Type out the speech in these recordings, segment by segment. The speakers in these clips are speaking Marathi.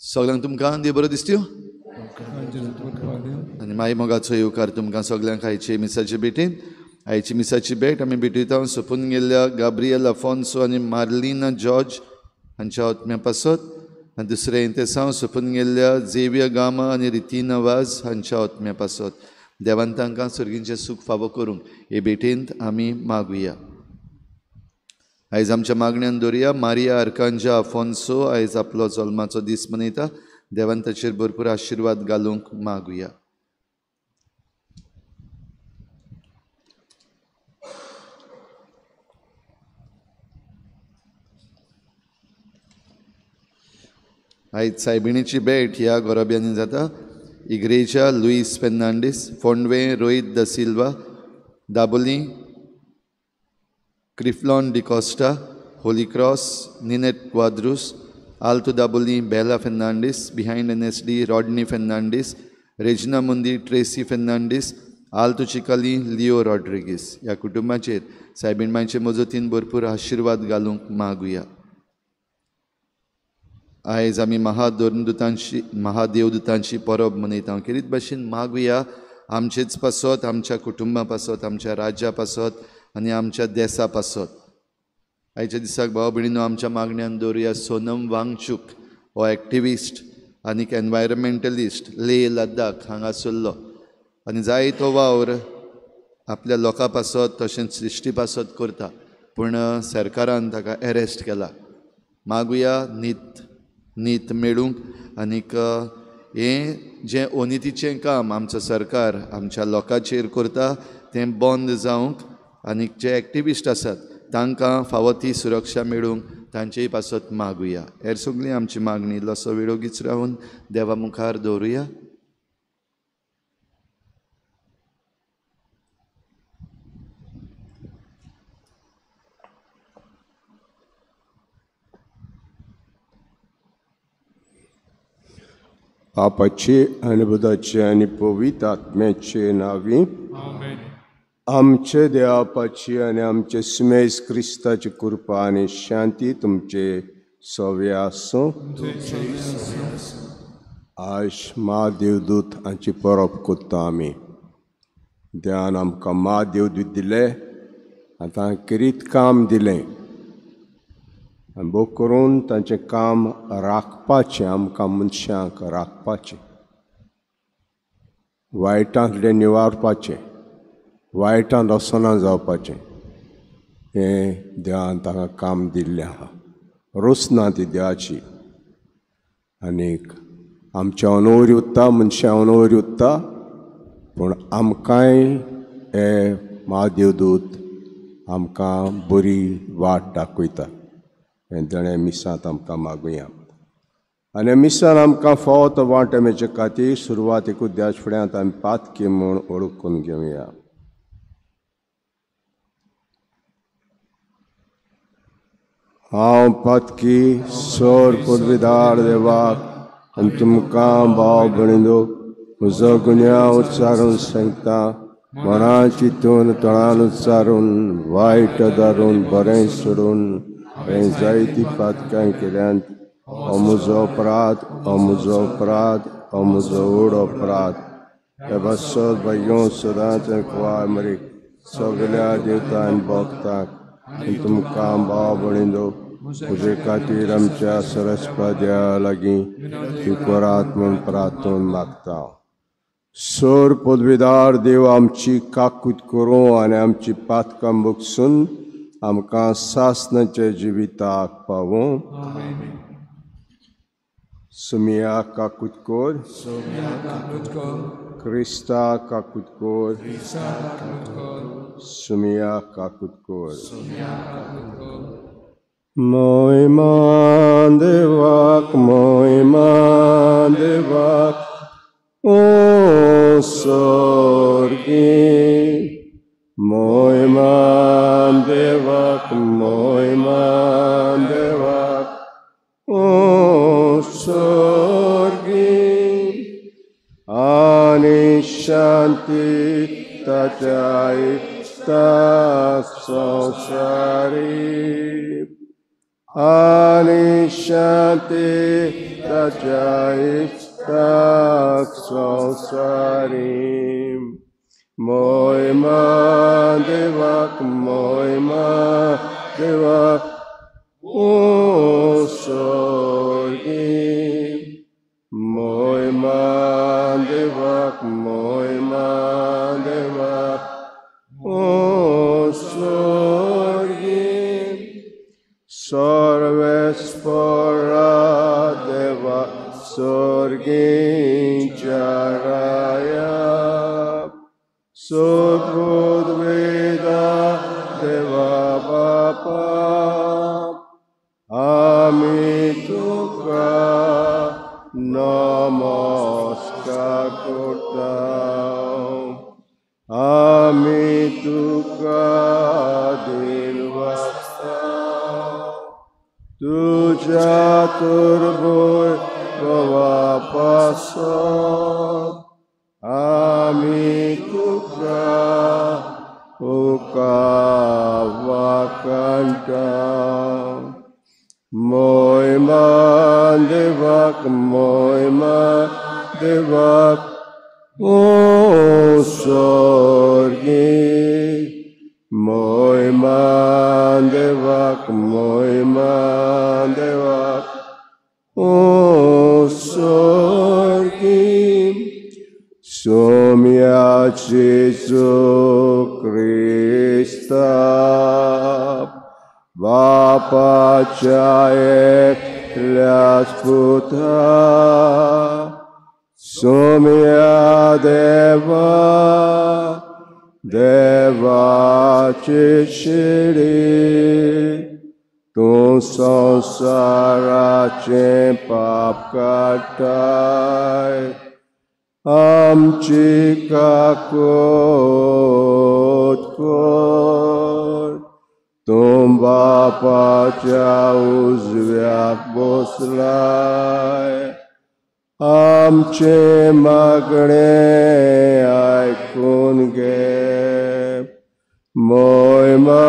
सगळ्यांक तुमकां देव बरो दिसत्यो आनी माई मोगाचो येवकार तुमकां सगळ्यांक आयचे मिसाचे भेटेन. आयची मिसाची भेट आमी भेटयता सोंपून गेल्ल्या गाब्रियल आफोन्सो आनी मार्लिना जॉर्ज हांच्या आत्म्या पासत. आनी दुसरें इंतेसांव सोंपून गेल्ल्या झेवियर गामा आनी रितीना वाज हांच्या आत्म्या पासत. देवान तांकां सर्गींचें सूख फावो करूंक हे भेटेंत आमी मागुया. आयज आमच्या मागण्यांत दवरया मारिया आर्कांजा आफोन्सो आयज आपलो जल्माचो दीस मनयता. देवान ताचेर भरपूर आशिर्वाद घालूंक मागुया. आयज सायबिणीची भेट ह्या गोरोब्यांनी जाता. Igreja Luis Fernandes, Fondvem Rohit de Silva, Dabolim Criflon D'Costa, holy cross Ninette Quadros, Alto Dabolim Bela Fernandes, behind NSD Rodney Fernandes, Regina Mundi Tracy Fernandes, Alto Chicalim Leo Rodrigues ह्या कुटुंबाचेर सायबीण मांयचे मजतीन भरपूर आशिर्वाद घालूंक मागुया. आयज आमी महादेवदुतांची परब मनयता. किरीत भाशेन मागुया आमचेच पासत, आमच्या कुटुंबा पासत, आमच्या राज्या पासत आनी आमच्या देशा पासत. आयच्या दिसाक भाव भयणीनो आमच्या मागण्यांत दवरया सोनम वांगचूक हो एक्टिविस्ट आनीक एनवायरमेंटलिस्ट लेह लद्दाख हांगासरलो आनी जायतो वावर आपल्या लोकां पासत तशेंच सृश्टी पासत करता, पूण सरकारान ताका एरेस्ट केला. मागुया नीत मेळूंक आनीक हें जें अनितीचें काम आमचो सरकार आमच्या लोकांचेर करता तें बंद जावंक आनीक जे एक्टिविस्ट आसात तांकां फावो ती सुरक्षा मेळूंक तांचेय पासत मागुया. हेर सगळी आमची मागणी इल्लोसो वेळ ओगीच रावन देवा मुखार दवरुया. बापाचे आनी बुदाचे आनी पवित्र आत्म्याचे नांवी आमचे देवापाची आनी आमचे सुमेज क्रिस्ताची कृपा आनी शांती तुमचे सवे आसूं. आज महादेवदूत हांची परब करता आमी. देवान आमकां महादेवदूत दिले, आतां किरीत काम दिलें आनी भोव करून तांचें काम राखपाचें, आमकां मनशांक राखपाचें, वायटांतलें निवारपाचें, वायटान रसना जावपाचें, हें देवान ताका काम दिल्लें आहा. रुसना ती देवाची. आनीक आमच्या अनवरी उत्ता, मनशां अनवरी उत्ता, पूण आमकांय हे महादेवदूत आमकां बरी वाट दाखयता. हें ताणें मिसांत आमकां मागुया. आनी मिसान आमकां फावो तो वांटो मेळचे खातीर सुरवातेकूच देवाचे फुड्यांत आमी पातकी म्हूण ओळखून घेवया. हांव पातकी सोर पदवीदार देवाक आनी तुमकां भाव भयणीनो म्हजो गुन्यांव उच्चारून सांगता. मनां चिंतून तळान उच्चारून वायट धरून बरें सोडून हांवें जायतीं पातकां केल्यांत. हो म्हजो अपराध, हो म्हजो अपराध, हो म्हजो व्हड अपराध. हे बसत भाग्यो सदांच कुवाय मरे सगल्या देवतां आनी भक्तांक आनी तुमकां भाव भयणीनो म्हजे खातीर आमच्या सरस्वती देवा लागीं विकरात म्हूण प्रार्थून मागता. सोर पदवीदार देव आमची काकूट करूं आनी आमची पातकां भोगसून आमकां सासणाच्या जिविताक पावूं. सुमिया काकूट कोर, क्रिस्ता काकूट कोर, सुमिया काकूट कोर. महिमा देवाक, महिमा देवाक, ओ स्वर्गी. महिमा देवाक, महिमा देवाक, ओ स्वर्गी. आनी शांती ताच्या इश्टा संसारी. आनी शांती ताच्या इश्टाक संवसारी मोहिमा देवाक ओ सोर्गी मोहिमा देवाक ओ सोर्गी सर्वेस्परा देवा सोर्गींच्या राया सुखुद्वेदा देवा बापा आमी तुका नमस्कार करता आमी तुका दिलवाता तुझ्या तुर्बोय प्रवापासत आमी तुका उकावाकंता मोहिमा देवाक ओ सोर्गी मोहिमा देवाक ओ सोर्गी सोम्याचे जो क्रिस्ता बापाच्या एकल्याच पुत्रा सोम्या देवाचे शिडी तूं संसाराचे पाप काटाय आमची काकोट कर तूं बापाच्या उजव्याक बसलाय आमचे मागणे आयकून घे मोहिमा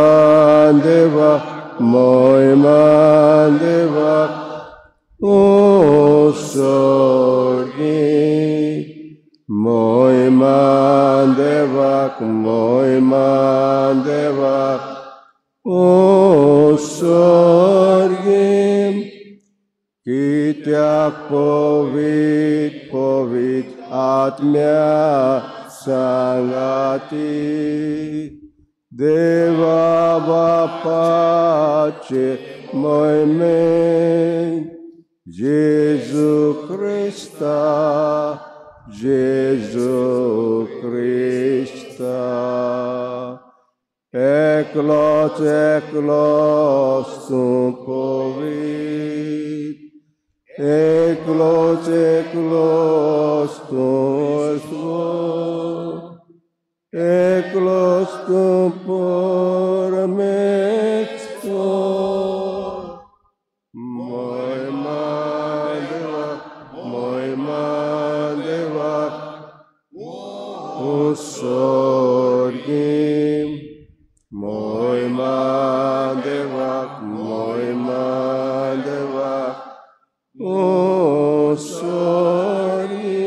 देवाक ओ सोर्गी मोहिमा देवाक ओ सोर्गी कित्याक पवित्र आत्म्या सांगाती देवा बापाचे महिमेन जेजू क्रिस्ता एकलोच तूं पवित्र एकलोच तूं परमेश्वर मोहिमा देवाक ओ सोर्गी मोहिमा देवाक ओ सोर्गी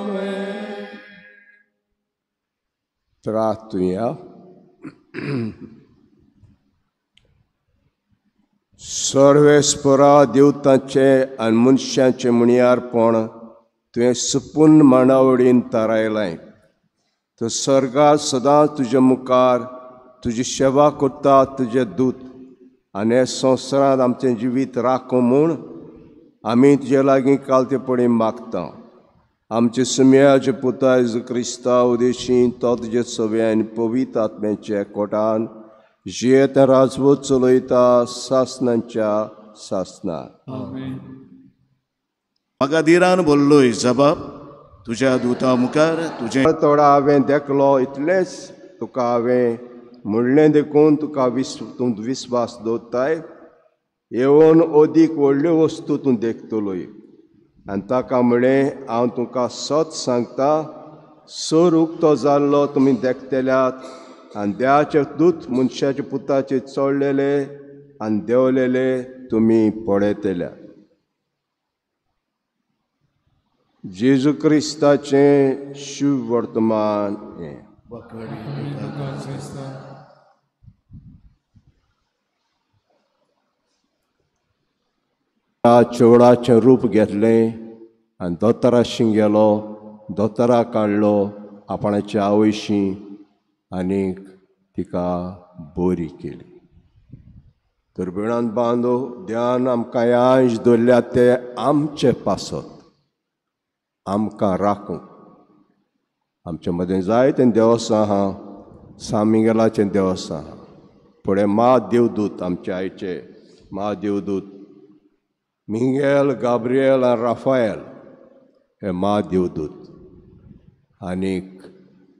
आमेन. Trattúja. सर्वेस्परा देवतांचे आनी मनशांचे मुणयारपण तुवें सुपूर्ण मांडावळीन थारायलाय. तो सर्गांत सदांच तुज्या मुखार तुजी सेवा करता तुजे दूत आनी हे संवसारांत आमचें जिवीत राखो म्हूण आमी तुजे लागीं कालतेपणी मागता. आमचे सुम्याचे पुता जेजू क्रिस्ता उदेशीं तो तुजे सवे आनी पवित्र आत्म्याचे एकवटान जियेत राजवत चलयता सासनांच्या सासनार. म्हाका दिरान बोल्लोय जबाब तुज्या दुता मुखार तुजें थोडा हांवें देखलो इतलेंच तुका हांवें म्हणलें देखून तुका तूं विस्वास दवरताय. येवन अदीक व्हडल्यो वस्तू तूं देखतलोय आनी ताका म्हळें हांव तुका सत सांगता सोर उक्तो जाल्लो तुमी देखतेल्यात आनी देवाचे दूत मनशाच्या पुताचेर चडलेले आनी देंवलेले तुमी पळयतल्या. जेजू क्रिस्ताचें शुभ वर्तमान हें. चेवडाचें रूप घेतलें आनी दोतोराशी गेलो, दोतोराक काडलो आपणाच्या आवयशी आनीक तिका बरी केली. तर बिणान बांदो देवान आमकां हे अंश दवरल्यात ते आमचे पासत, आमकां राखूंक. आमचे मदें जायतें देवस्थान आहा. सामिंगलाचें देवस्थान आहा. फुडें महादेवदूत आमचे आयचे महादेवदूत मिंगेल, गाब्रिएल आनी राफाएल हे महादेवदूत.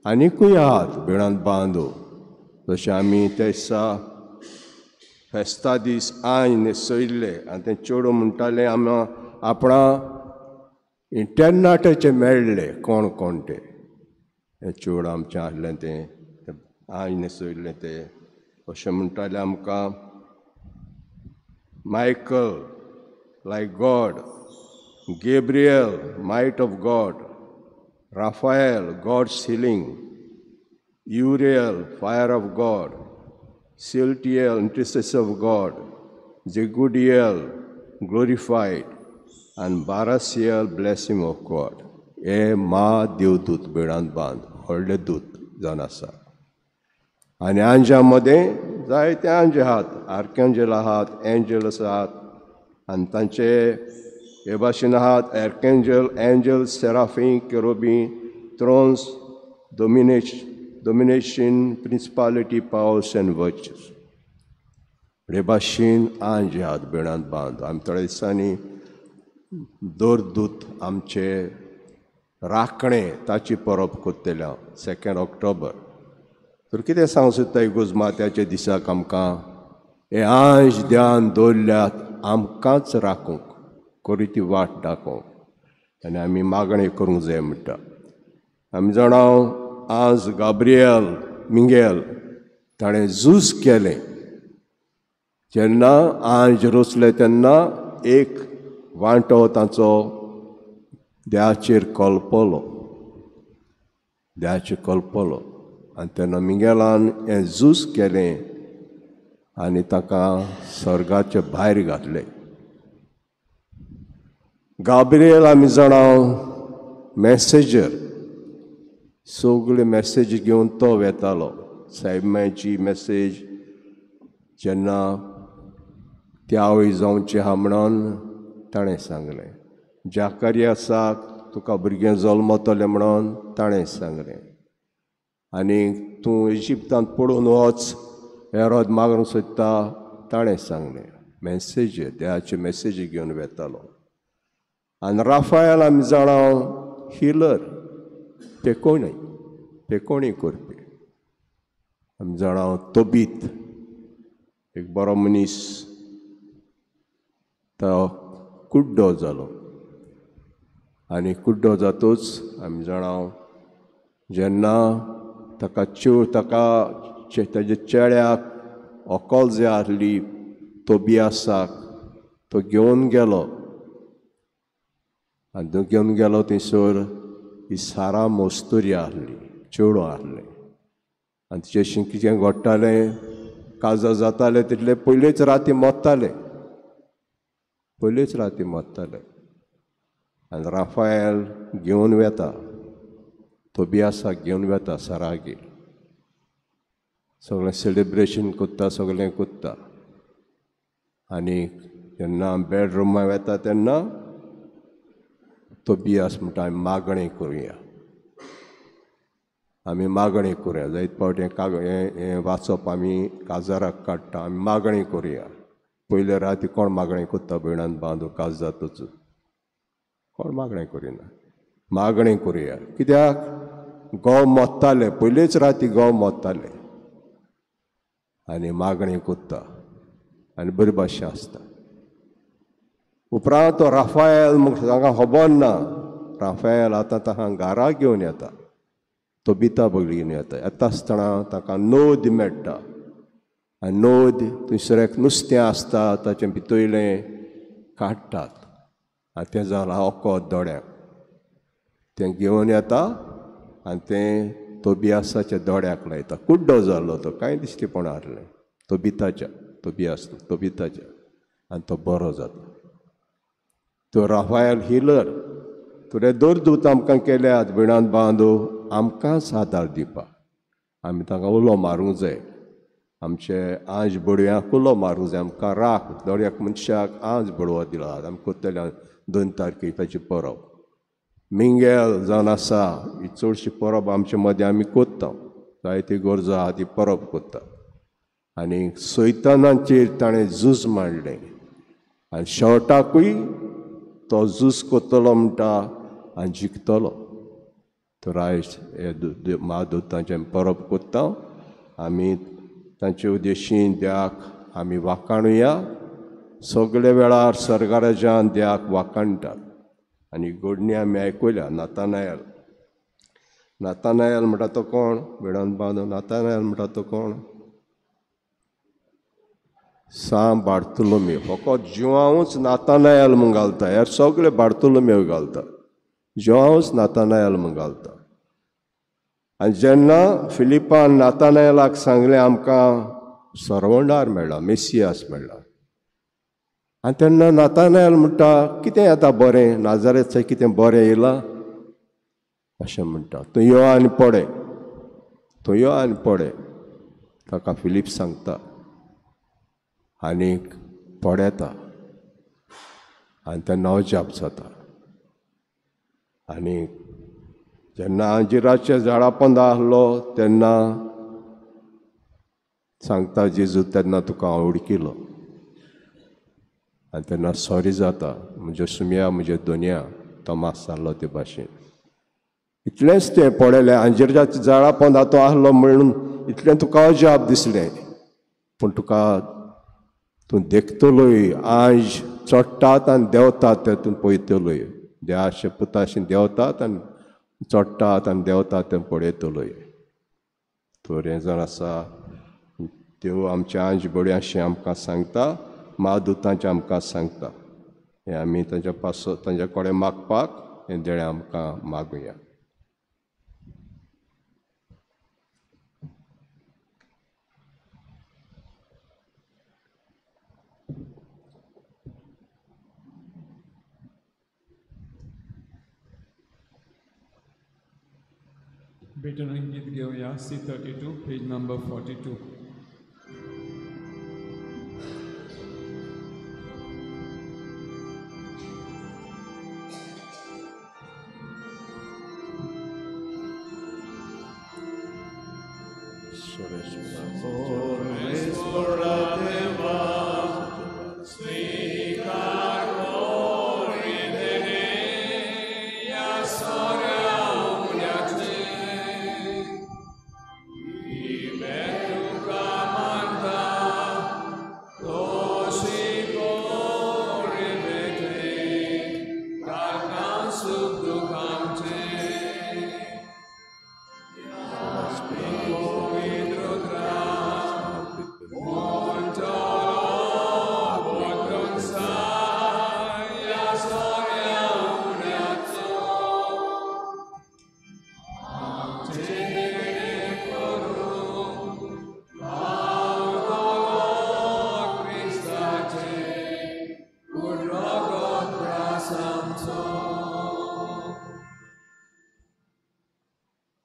आनीकूय आहात बिणान बांदो. जशें आमी त्या दिसा फेस्ता दीस आंज न्हेसयल्ले आनी तें चेडूं म्हणटालें आमी आपणा इंटरनेटाचेर मेळ्ळे कोण कोण ते. हें चेडूं आमचें आहलें तें आंज न्हेसयल्लें तें. अशें म्हणटालें आमकां Michael like God, Gabriel might of God, Raphael God's healing, Uriel fire of God, Sealtiel intercessor of God, Jegudiel glorified आनी बारासियल ब्लेसिंग ऑफ गॉड. हे महादेवदूत बिणान बांद व्हडले दूत जावन आसा. आनी आंजा मदें जायते आंज आहात. आर्केंजल आहात, एंजल्स आहात आनी तांचे हे भाशेन आहात archangel, angel, seraphim, cherubim, thrones, domination, principality, powers and virtues. हे भाशेन आंज आहात बिणान बांद. आमी थोड्या दिसांनी दोरदूत आमचे राखणें ताची परब कोत्तले हांव 2 ऑक्टोबर. तर कितें सांगूं सोदता इगोजमात्याच्या दिसाक आमकां हे अंश देवान दवरल्यात आमकांच राखूंक, कोरी ती वाट दाखोवंक. आनी आमी मागणें करूंक जाय म्हणटा. आमी जाणां आज गाब्रिएल मिंगेल ताणें झूज केलें. जेन्ना अंज रचलें तेन्ना एक वांटो ताचो देवाचेर कळपलो आनी तेन्ना मिंगेलान हें झूज केलें आनी ताका स्वर्गाचे भायर घातलें. गाब्रिएल आमी जाणां मॅसेजर, सगळे मॅसेज घेवन तो वेतालो. सायबाची मॅसेज जेन्ना ती आवय जावची आहा म्हणून ताणें सांगलें. जाकार्यासाक तुका भुरगें जल्मतलें म्हणून ताणें सांगलें. आनी तूं इजिप्तांत पडून वच हेरोद मागूंक सोदता ताणें सांगलें. मॅसेज देवाचे मॅसेज घेवन वेतालो. आनी राफाएल आमी जाणां हिलर, पेकोणी करपी. आमी जाणां तोबीत एक बरो मनीस तो कुड्डो जालो. आनी कुड्डो जातूच आमी जाणां जेन्ना ताका ताच्या चेड्याक व्हंकल जी आहली तोबियासाक तो घेवन गेलो. आनी तो घेवन गेलो थंयसर ही सारा मोस्तुरी आहली, चेडूं आहलें. आनी तिचे कितें घडटालें, काजार जातालें तितले पयलेच राती मोत्तालें. आनी राफाएल घेवन वेता, तोबियासाक घेवन वेता सरागेर. सगळें सेलिब्रेशन कोत्ता, सगळें कोत्ता. आनी जेन्ना बेडरुमा वेता तेन्ना तोबियास म्हणटा आमी मागणी करुया. जायत फावटी हें वाचप आमी काजाराक काडटा. आमी मागणी करुया. पयले राती कोण मागणी कोत्ता बिणान बांदू काज जातच? कोण मागणी करिना. मागणी करुया. कित्याक घोव मोत्ताले, पयलेच राती घोव मोत्ताले आनी मागणी कोत्ता आनी बरे भाशेन आसता. उपरांत तो राफाएल ताका खबर ना. राफाएल आतां ताका घरा घेवन येता, तो बिता बगली घेवन येता. येता आसतना ताका नोद मेळटा. आनी नोद दुसऱ्याक नुस्तें आसता ताचें भितरलें काडटात आनी तें जालां ओकोत दोळ्याक. तें घेवन येता आनी तें तोबियासाच्या दोळ्याक लायता. कुड्डो जाल्लो तो, कांय दिश्टीपण आहलें तोबिताच्या आनी तो बरो जाता. तो राफायल हिलर तुरे दोरदूत आमकां केल्यात विणान बांदू आमकांच आदार दिवपाक. आमी तांकां उलो मारूंक जाय, आमचे आंज बडव्यांक उलो मारूंक जाय. आमकां राख दोळ्याक मनशाक आंज बडवो दिला. आमी कोत्तले 2 तारखेक ताची परब. मिंगेल जावन आसा ही चडशी परब आमचे मदें आमी कोत्ता. जायती गरजो आहा ती परब कोत्ता. आनी सैतानाचेर ताणें झूज मांडलें आनी शेवटाकूय तो झूज कोत्तलो म्हणटा आनी जिखतलो. तर आयज हे महादूतांचें परब कोत्ता. आमी तांचे उद्देशीन देवाक आमी वाखाणुया. सगळे वेळार सर्गाराजान देवाक वाखाणटात. आनी घडणी आमी आयकल्या. नातानायल म्हणटा तो कोण? विणान बांदो नातानायल म्हणटा तो कोण? सांब बार्तुलोमेव. फकत जिवांवूच नातानायल म्हूण घालता, ह्यार सगळे बार्तुलोमेव घालता. जिवांवूच नातानायल म्हूण घालता. आनी जेन्ना फिलिपान नातानायलाक सांगलें आमकां सरवंडार मेळ्ळा, मेसियास मेळ्ळा, आनी तेन्ना नातानायल म्हणटा कितें येता बरें, नाजारेथांय कितें बरें येयलां अशें म्हणटा. तूं यो आनी पळय, तूं यो आनी पळय, ताका फिलीप सांगता. आनीक पळयता आनी तें नवजाप जाता. आनी जेन्ना अंजिराच्या झाडा पोंदा आहलो तेन्ना सांगता जेजू तेन्ना तुका हांव वळखिलो. आनी तेन्ना सॉरी जाता, म्हज्या सुम्या म्हज्या दोनया तोमास जाल्लो ते भाशेन. इतलेंच तें पळयलें. अंजिराच्या झाडा पोंदा तो आहलो म्हणून इतलें तुका अजाप दिसलें. पूण तुका तूं देखतलोय आंज चडटात आनी देंवतात तेतून पळयतलोय. देवाचे पुताशें देंवतात आनी चडटात आनी देंवतात तें पळयतलोय. तर हें जावन आसा देव आमच्या आंज बड्यांशें आमकां सांगता, महादूतांचें आमकां सांगता. हें आमी तांच्या कडेन मागपाक हें देणें आमकां मागुया. बेटन गीत घेऊया C32 पेज नंबर 42.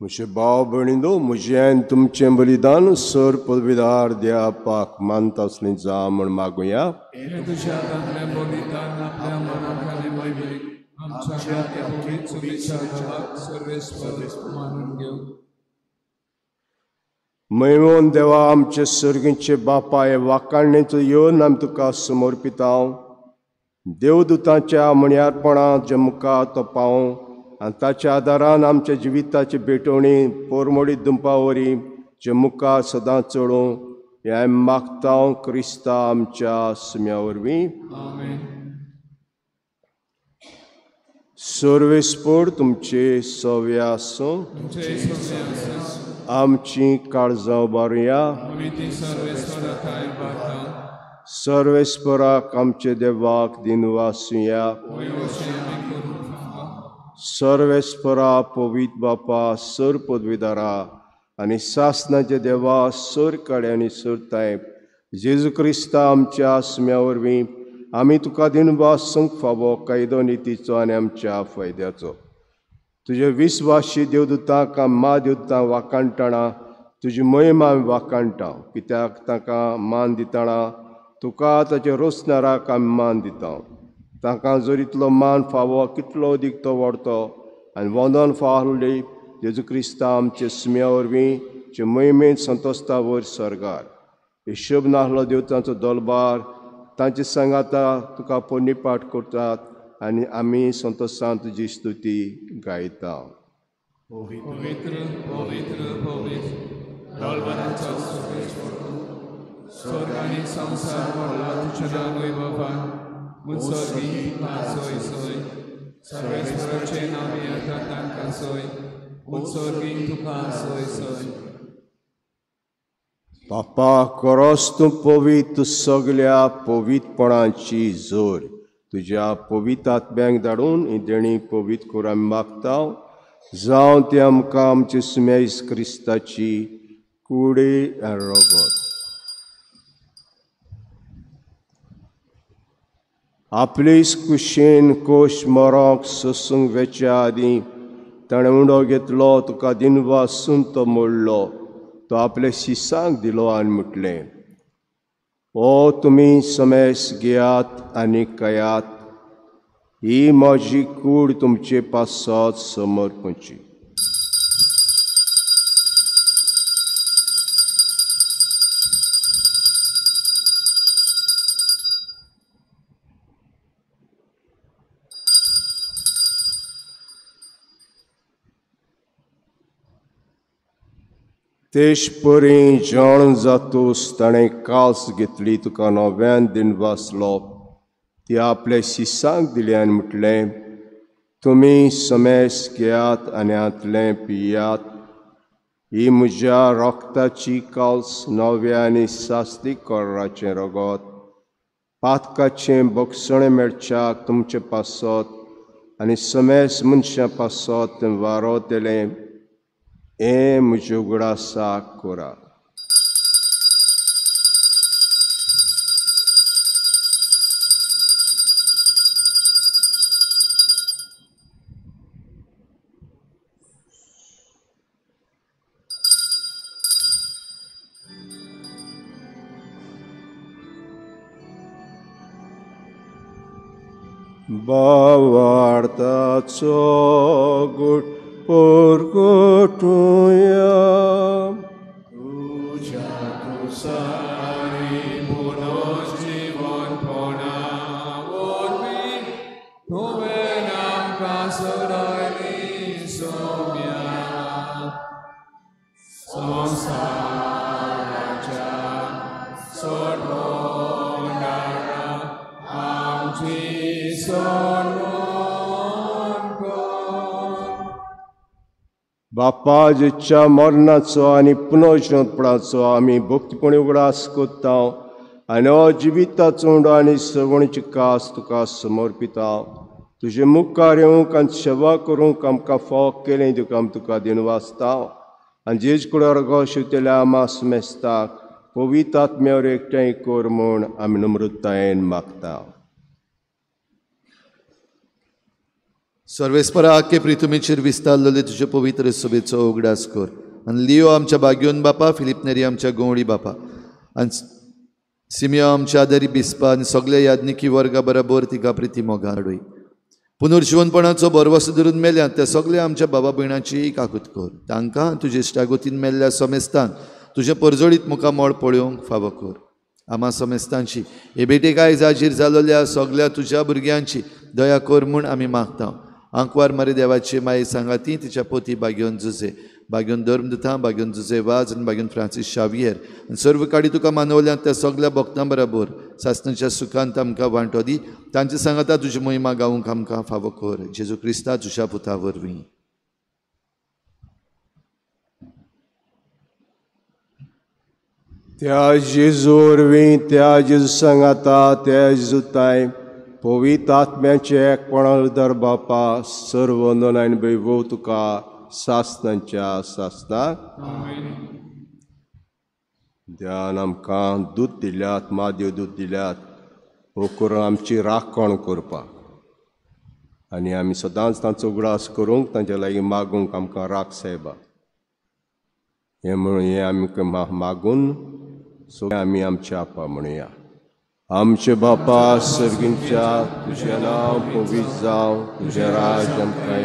म्हजे भाव भयणींनो, म्हजें तुमचें बलिदान सर पदवीदार देवापाक मानता असलें जा म्हण मागुया. हे तुझ्या चांगल्या बलिदान आपल्या मनाखाली मैत्री आमच्या पवित्र चुकीच्या घरात सर्वेस्पर मानून घेऊ. मैमोन देवा आमचे सर्गीचे बापा, हे वाखाणणेचो येवन आमी तुका समर्पिता. देवदूतांच्या म्हणयारपणांत जे मुखार तो पावूं आनी ताच्या आदारान आमच्या जिविताची भेटवणी पोरमोडीत दुंपावरी जे मुखार सदांच चडूं हें आमी मागता क्रिस्ता आमच्या सुम्या वरवीं. सर्वेस्पर तुमचे सव्या आसूं. आमची काळजां बारुया आमी ती सर्वेस्वराकाय बाता सर्वेस्पराक आमचे देवाक दिन वासुया वयोशे आमी करून फावा सर्वेस्परा पवित बापा सर पदवीदारा आनी सासनाचे देवा सर काळे आनी सरताय जेजू क्रिस्ता आमच्या आस्म्या वरवीं आमी तुका दिनवास संक फावो कायदो नितीचो आनी आमच्या फायद्याचो तुजे विस्वाशी देवदूतांक मा देवदूतां वाकाणटना तुजी महिमा आमी वाकाणटा कित्याक ताका मान दितना तुका ताचे रोसणाराक आमी मान दिता ताका जर इतलो मान फावो कितलो अदीक तो वाडतो आनी वंदन फावली जेजू क्रिस्ता आमचे स्म्या वरवीं जे महिमेन संतोस्ता वयर सरगार हिशोब नाहलो देवतांचो दलबार तांचे सांगाता तुका पोन्नी पाठ करतात आनी आमी संतोशान तुजी स्तुती गायता पवित्र पवित्र पवित्र दलबराचो स्वर्ग आनी संसार व्हरला तुज्या नांव वैभवान मुत्सर्गी सोय सोय सर्वेस्वराचे नांव येता तांकां सोय मुत्सर्गी तुका सोय सोय बापा खरोच तूं पवित्र सगल्या पवित्रपणाची जोर तुज्या पवित्र आत्म्यांक धाडून ही देणी पवित्र करून आमी मागता जावं ती आमकां आमचे सुमेज क्रिस्ताची कुडी आनी रगत आपली कुशीन कोश मरोंक सोसूंक वेच्या आदीं ताणें उंडो घेतलो तुका दिनवासून तो मोडलो तो आपल्या शिसांक दिलो आनी म्हटलें ओ तुमी समेस घेयात आनी कयात ही म्हजी कूड तुमचे पासत समर्पणची तेश परी जेवण जातूस ताणें कास घेतली तुका नव्यान दिन वाचलो ती आपल्या शिसांक दिली आनी म्हटलें तुमी समेस घेयात आनी आतलें पियात ही म्हज्या रोगताची काल्स नव्या आनी सास्तीक कोर्राचें रगत पातकाचें बोगसणें मेळच्याक तुमचे पासत आनी समेस मनशां पासत तें वारोतेलें हे म्हज्या उगडासाक कोरा बावार्ताचो गुट परगटुया तुझ्या कुसारी पुनः जीवनपणा वरवीं तुवें आमकां सोडयली सोम्या संवसाराच्या सोडवणारा आमची बापा जेच्या मरणाचो आनी पुनर्जन्मपणाचो आमी भक्तीपणी उगडास कोत्ता आनी हो जिविताचो उंडो आनी सवणीची कास तुका समर्पिता तुजे मुखार येवंक आनी सेवा करूंक आमकां फोग केलें तुका तुका दिन वाचता आनी जेज कुडार गो शिवतेल्या आमास मेस्ताक पवित्र आत्म्यावर एकठांय कर म्हूण आमी नम्रतायेन मागता सर्वेस्परा आख्खे प्रितुमेचेर विस्तारलेले तुजे पवित्र सभेचो उगडास कर आनी लियो आमच्या बागयोन बापा फिलिप नेरी आमच्या गवळी बापा आनी सिमियो आमच्या आदारी बिस्पा आनी सगळ्या याज्ञिकी वर्गा बरोबर तिका प्रिती मोगान हाडूय पुनर्जीवनपणाचो बरवसो धरून मेल्यात त्या सगळ्या आमच्या बाबा भयणाची काकूत कर तांकां तुजे इश्टागोतीन मेल्ल्या समेस्तान तुजे परजोडीत मुखार मोड पळोवंक फावो कर आमा समेस्तांची हे बेटेकाय जाजीर जालोल्या सगळ्या तुज्या भुरग्यांची दया कर म्हूण आमी मागता आंकवार मारे देवाची माये सांगाती तिच्या पोती बागयोन जुजे बागयोन धर्मदुतां बागयोन जुजे वाज आनी बागयोन फ्रांसीस शावियर आनी सर्व काडी तुका मानवल्यात त्या सगळ्या भक्तां बरोबर सासणाच्या सुखांत आमकां वांटो दी तांचे सांगाता तुजी महिमा गावूंक आमकां फावो कर जेजू क्रिस्ता तुज्या पुता वरवीं त्या जेजू वरवीं त्या जेजू सांगाता त्या जेजूताय पवित्र आत्म्याचे एकपणान दर बापा सर्व वंदन आनी वैभव तुका सासनांच्या सासनाक देवान आमकां दूद दिल्यात माद्यो दूद दिल्यात हो करून आमची राखण करपाक आनी आमी सदांच तांचो उगडास करूंक तांचे लागीं मागूंक आमकां राख साहेबा हें म्हणून हें आमी मागून सगळें आमी आमच्या आपा म्हणुया. आमचे बापा सर्गींच्या तुजें नांव पवित्र जावं तुजें राज आमकां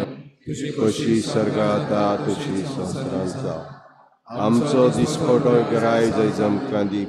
कशी सर्गांत जाता तुजी संवसारांत जावं. आमचो दिसपटो गिराय जैज आमकां दी